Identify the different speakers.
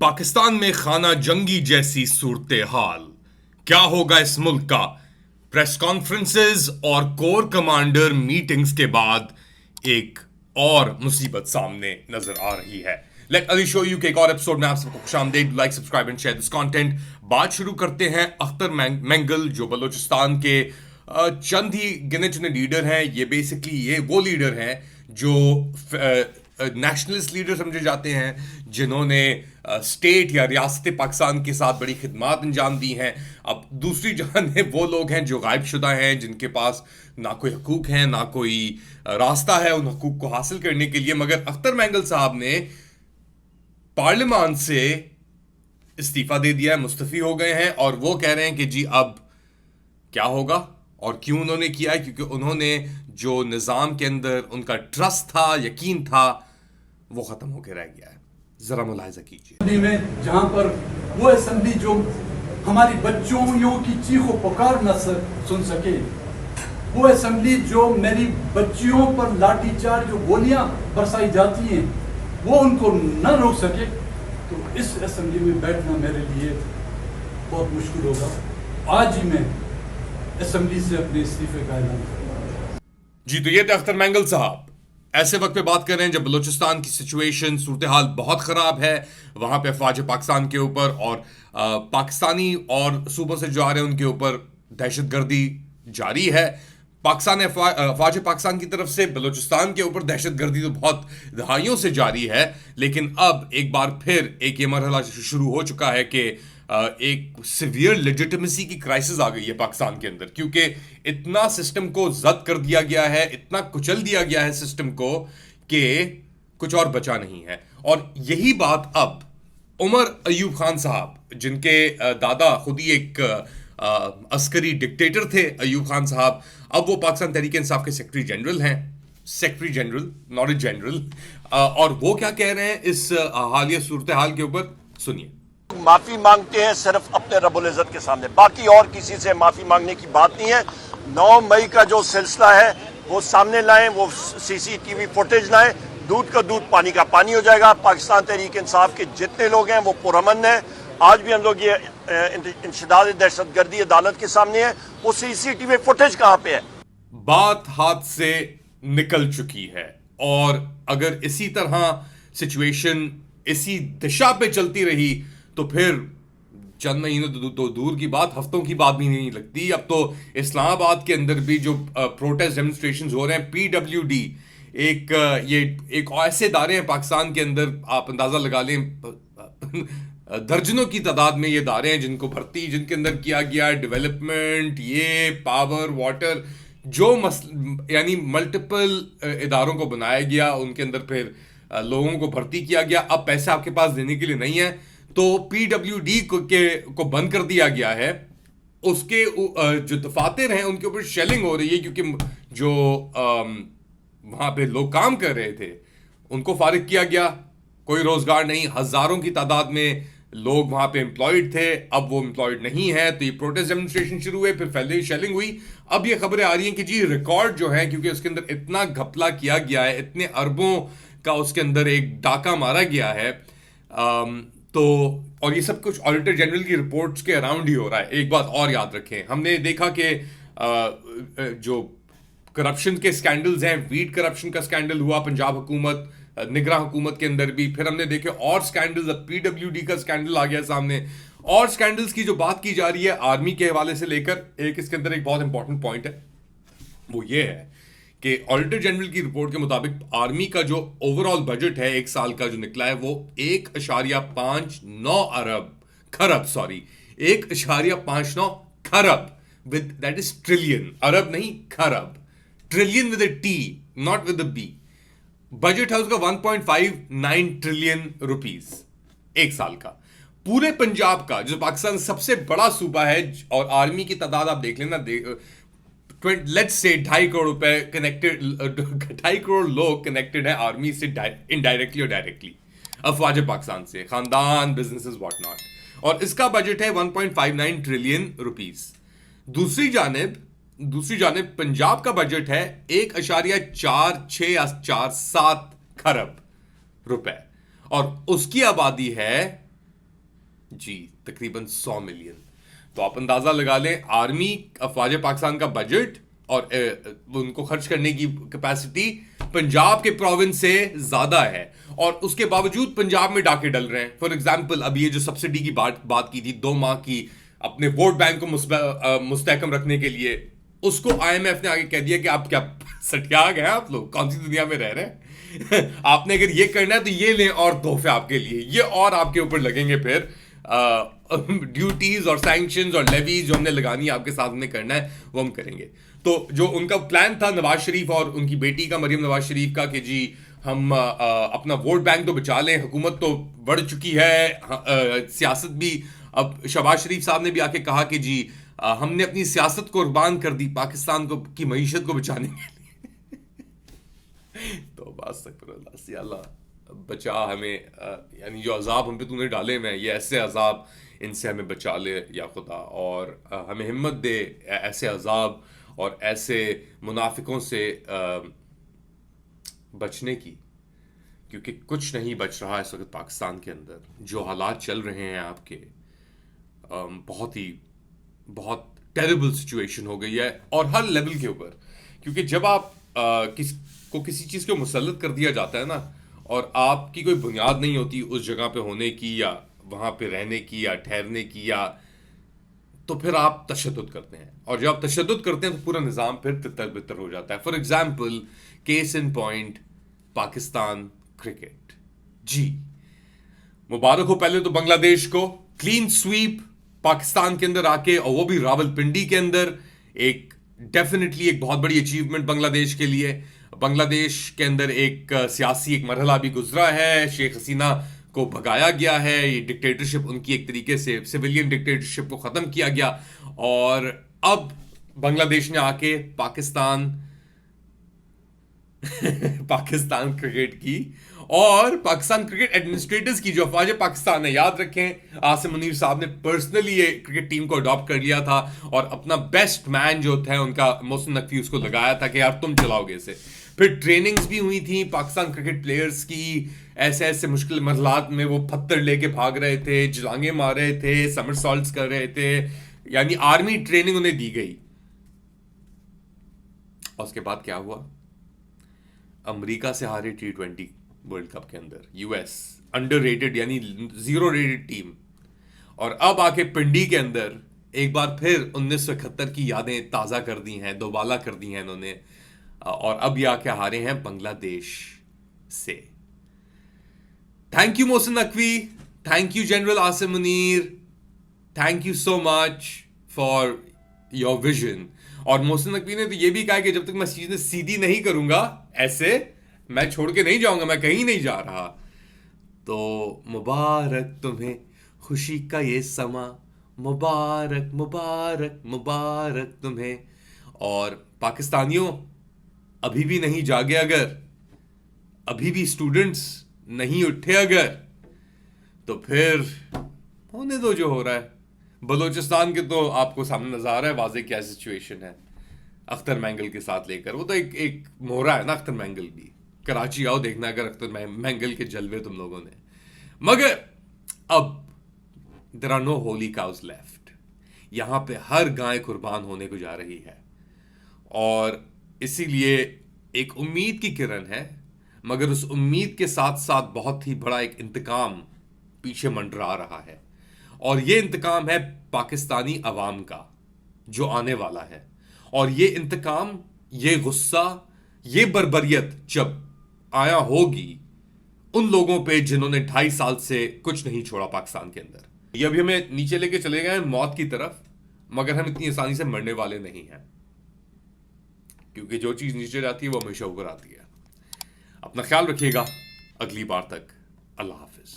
Speaker 1: पाकिस्तान में खाना जंगी जैसी सूरत हाल। क्या होगा इस मुल्क का? प्रेस कॉन्फ्रेंसेस और कोर कमांडर मीटिंग्स के बाद एक और मुसीबत सामने नजर आ रही है। लेट अली शो यू के एक और एपिसोड में आप सबको खुशामदीद। Like, subscribe and share this content. बात शुरू करते हैं अख्तर मेंगल, जो बलूचिस्तान के चंद ही गिने चुने लीडर हैं। ये वो लीडर हैं जो नेशनलिस्ट लीडर समझे जाते हैं, जिन्होंने स्टेट या रियासत पाकिस्तान के साथ बड़ी खिदमात अंजाम दी हैं। अब दूसरी जानिब वो लोग हैं जो गायब शुदा हैं, जिनके पास ना कोई हकूक हैं, ना कोई रास्ता है उन हकूक को हासिल करने के लिए। मगर अख्तर मेंगल साहब ने पार्लियामान से इस्तीफा दे दिया है, मुस्तफी हो गए हैं, और वो कह रहे हैं कि जी अब क्या होगा और क्यों उन्होंने किया है। क्योंकि उन्होंने जो निज़ाम के अंदर उनका ट्रस्ट था, यकीन था, वो खत्म होकर रह गया है। जरा मुलाहिजा कीजिए
Speaker 2: में, जहां पर वो असेंबली जो हमारी बच्चों की चीखों पुकार न सुन सके, वो असेंबली जो मेरी बच्चियों पर लाठीचार्ज जो गोलियां बरसाई जाती हैं वो उनको न रोक सके, तो इस असेंबली में बैठना मेरे लिए बहुत मुश्किल होगा। आज ही मैं असेंबली से अपने इस्तीफे का ऐलान करूंगा।
Speaker 1: जी, तो ये थे अख्तर मेंगल साहब। ऐसे वक्त पे बात कर रहे हैं जब बलूचिस्तान की सिचुएशन, सूरत हाल बहुत ख़राब है। वहाँ पे अफवाज पाकिस्तान के ऊपर और पाकिस्तानी और सूबों से जो आ रहे हैं उनके ऊपर दहशतगर्दी जारी है। अफवाज पाकिस्तान की तरफ से बलूचिस्तान के ऊपर दहशतगर्दी तो बहुत दहाइयों से जारी है, लेकिन अब एक बार फिर एक ये मरहला शुरू हो चुका है कि एक सिवियर लेजिटिमेसी की क्राइसिस आ गई है पाकिस्तान के अंदर। क्योंकि इतना सिस्टम को जब्त कर दिया गया है, इतना कुचल दिया गया है सिस्टम को, कि कुछ और बचा नहीं है। और यही बात अब उमर अयूब खान साहब, जिनके दादा खुद ही एक अस्करी डिक्टेटर थे, अयूब खान साहब, अब वो पाकिस्तान तहरीक इंसाफ के सेक्रेटरी जनरल हैं। Secretary general, not a general. और वो क्या कह रहे हैं इस हालिया सूरत हाल के ऊपर, सुनिए।
Speaker 3: माफी मांगते हैं सिर्फ अपने रब्बुल इज्जत के सामने, बाकी और किसी से माफी मांगने की बात नहीं है। 9 मई का जो सिलसिला है वो सामने लाएं, वो सीसीटीवी फुटेज लाएं, दूध का दूध पानी का पानी हो जाएगा। पाकिस्तान तहरीक इंसाफ के जितने लोग हैं वो पुरअमन हैं। आज भी हम लोग ये इंशदाद दहशतगर्दी अदालत के सामने है, वो सीसीटीवी फुटेज कहाँ पे है?
Speaker 1: बात हाथ से निकल चुकी है, और अगर इसी तरह सिचुएशन इसी दिशा पे चलती रही तो फिर चंद महीने तो दूर की बात, हफ्तों की बात भी नहीं लगती। अब तो इस्लामाबाद के अंदर भी जो प्रोटेस्ट डेमोन्स्ट्रेशंस हो रहे हैं, पीडब्ल्यूडी एक ऐसे इदारे हैं पाकिस्तान के अंदर, आप अंदाजा लगा लें, दर्जनों की तादाद में ये इदारे हैं जिनके अंदर किया गया डेवलपमेंट, ये पावर, वाटर, जो यानी मल्टीपल इदारों को बनाया गया, उनके अंदर फिर लोगों को भर्ती किया गया। अब पैसे आपके पास देने के लिए नहीं है, तो पीडब्ल्यूडी को बंद कर दिया गया है। उसके जो दफातर हैं उनके ऊपर शेलिंग हो रही है, क्योंकि जो वहां पे लोग काम कर रहे थे उनको फारिग किया गया। कोई रोजगार नहीं, हजारों की तादाद में लोग वहां पे एम्प्लॉयड थे, अब वो एम्प्लॉयड नहीं है। तो ये प्रोटेस्ट डेमोन्स्ट्रेशन शुरू हुए, फिर फैले शेलिंग हुई। अब ये खबरें आ रही हैं कि जी रिकॉर्ड जो है, क्योंकि उसके अंदर इतना घपला किया गया है, इतने अरबों का उसके अंदर एक डाका मारा गया है, तो और ये सब कुछ ऑडिटर जनरल की रिपोर्ट्स के अराउंड ही हो रहा है। एक बात और याद रखें, हमने देखा कि जो करप्शन के स्कैंडल्स हैं, वीट करप्शन का स्कैंडल हुआ पंजाब हुकूमत, निगरान हुकूमत के अंदर भी, फिर हमने देखे और स्कैंडल्स, पीडब्ल्यूडी का स्कैंडल आ गया सामने। और स्कैंडल्स की जो बात की जा रही है आर्मी के हवाले से लेकर, एक इसके अंदर एक बहुत इंपॉर्टेंट पॉइंट है, वो ये है कि ऑडिटर जनरल की रिपोर्ट के मुताबिक आर्मी का जो ओवरऑल बजट है एक साल का जो निकला है, वो 1.59 खरब, विद दैट इज ट्रिलियन, अरब नहीं खरब, trillion with T, not with B. Budget है उसका 1.59 ट्रिलियन रुपीस एक साल का। पूरे पंजाब का, जो पाकिस्तान सबसे बड़ा सूबा है, और आर्मी की तादाद आप देख लेना, लेट्स से 2.5 करोड़ रुपए कनेक्टेड, 2.5 करोड़ लोग कनेक्टेड है आर्मी से इनडायरेक्टली और डायरेक्टली, अफवाज पाकिस्तान से, खानदान, बिजनेसेस, व्हाट नॉट। और इसका बजट है 1.59 ट्रिलियन रुपीस। दूसरी जानिब पंजाब का बजट है 1.4647 खरब रुपए, और उसकी आबादी है जी, तकरीबन 100 मिलियन। तो आप अंदाजा लगा लें, आर्मी अफवाज पाकिस्तान का बजट और उनको खर्च करने की कैपेसिटी पंजाब के प्रोविंस से ज्यादा है, और उसके बावजूद पंजाब में डाके डल रहे हैं। फॉर एग्जाम्पल, अब ये जो सब्सिडी की बात की थी 2 माह की, अपने वोट बैंक को मुस्तहकम रखने के लिए, उसको IMF ने आगे कह दिया कि आप क्या सठिया गए, आप लोग कौन सी दुनिया में रह रहे हैं आपने अगर ये करना है तो ये लें, और तोहफे आपके लिए ये, और आपके ऊपर लगेंगे फिर ड्यूटीज और सैंक्शंस और लेवीज जो हमने लगानी है आपके साथ में करना है वो हम करेंगे। तो जो उनका प्लान था नवाज शरीफ और उनकी बेटी का, मरियम नवाज शरीफ का, कि जी हम अपना वोट बैंक तो बचा लें, हुकूमत तो बढ़ चुकी है, सियासत भी, अब शहबाज शरीफ साहब ने भी आके कहा कि जी हमने अपनी सियासत को कुर्बान कर दी पाकिस्तान को की मईशत को बचाने के लिए तो बस अल्लाह बचा हमें, यानी जो अजाब हम पे तूने डाले हुए हैं, ये ऐसे अजाब, इनसे हमें बचा ले या खुदा, और हमें हिम्मत दे ऐसे अजाब और ऐसे मुनाफिकों से बचने की, क्योंकि कुछ नहीं बच रहा इस वक्त पाकिस्तान के अंदर। जो हालात चल रहे हैं आपके, बहुत टेरिबल सिचुएशन हो गई है, और हर लेवल के ऊपर। क्योंकि जब आप किसी चीज़ को मुसल्लत कर दिया जाता है ना, और आपकी कोई बुनियाद नहीं होती उस जगह पे होने की, या वहाँ पे रहने की, या ठहरने की, या तो फिर आप तशद्दुद करते हैं, और जब आप तशद्दुद करते हैं तो पूरा निज़ाम फिर तितर बितर हो जाता है। For example, case in point, Pakistan cricket. जी, मुबारक हो पहले तो बांग्लादेश को, क्लीन स्वीप पाकिस्तान के अंदर आके, और वो भी रावलपिंडी के अंदर, एक डेफिनेटली एक बहुत बड़ी अचीवमेंट बांग्लादेश के लिए। बांग्लादेश के अंदर एक सियासी एक मरहला भी गुजरा है, शेख हसीना को भगाया गया है, ये डिक्टेटरशिप उनकी एक तरीके से सिविलियन डिक्टेटरशिप को ख़त्म किया गया, और अब बांग्लादेश ने आके पाकिस्तान क्रिकेट की, और पाकिस्तान क्रिकेट एडमिनिस्ट्रेटर्स की, जो अफवाज पाकिस्तान है, याद रखें आसिम मुनीर साहब ने पर्सनली ये क्रिकेट टीम को अडॉप्ट कर लिया था, और अपना बेस्ट मैन जो था उनका मोहसिन नकवी उसको लगाया था कि यार तुम चलाओगे इसे। फिर ट्रेनिंग्स भी हुई थी पाकिस्तान क्रिकेट प्लेयर्स की, ऐसे ऐसे मुश्किल मरहलात में वो पत्थर लेके भाग रहे थे, जलांगे मार रहे थे, समरसॉल्ट्स कर रहे थे, यानी आर्मी ट्रेनिंग उन्हें दी गई। और उसके बाद क्या हुआ, अमेरिका से हारे T20 वर्ल्ड कप के अंदर, US अंडर रेटेड यानी 0 रेटेड टीम, और अब आके पिंडी के अंदर एक बार फिर 1971 की यादें ताज़ा कर दी हैं, दोबाला कर दी हैं इन्होंने, और अब ये आके हारे हैं बांग्लादेश से। Thank you Mohsin Naqvi, thank you general Asim Munir, thank you so much for your vision. और मोहसिन नकवी ने तो ये भी कहा कि जब तक मैं चीजें सीधी नहीं करूंगा ऐसे, मैं छोड़ के नहीं जाऊंगा, मैं कहीं नहीं जा रहा। तो मुबारक तुम्हें खुशी का ये समा, मुबारक मुबारक मुबारक तुम्हें। और पाकिस्तानियों, अभी भी नहीं जागे अगर, अभी भी स्टूडेंट्स नहीं उठे अगर, तो फिर होने दो जो हो रहा है। बलोचिस्तान के तो आपको सामने नजर आ रहा है वाज़े क्या सिचुएशन है, अख्तर मैंगल के साथ लेकर। वो तो एक मोहरा है ना अख्तर मैंगल भी। कराची आओ देखना अगर अख्तर मैंगल के जलवे तुम लोगों ने। मगर अब there are no holy cows left, यहां पे हर गाय कुर्बान होने को जा रही है, और इसीलिए एक उम्मीद की किरण है, मगर उस उम्मीद के साथ साथ बहुत ही बड़ा एक इंतकाम पीछे मंडरा रहा है। और ये इंतकाम है पाकिस्तानी अवाम का जो आने वाला है। और ये इंतकाम, ये गुस्सा, ये बर्बरियत जब आया होगी उन लोगों पे जिन्होंने 2.5 साल से कुछ नहीं छोड़ा पाकिस्तान के अंदर। ये अभी हमें नीचे लेके चले गए हैं मौत की तरफ, मगर हम इतनी आसानी से मरने वाले नहीं हैं, क्योंकि जो चीज नीचे जाती है वो हमेशा ऊपर आती है। अपना ख्याल रखिएगा, अगली बार तक अल्लाह हाफिज।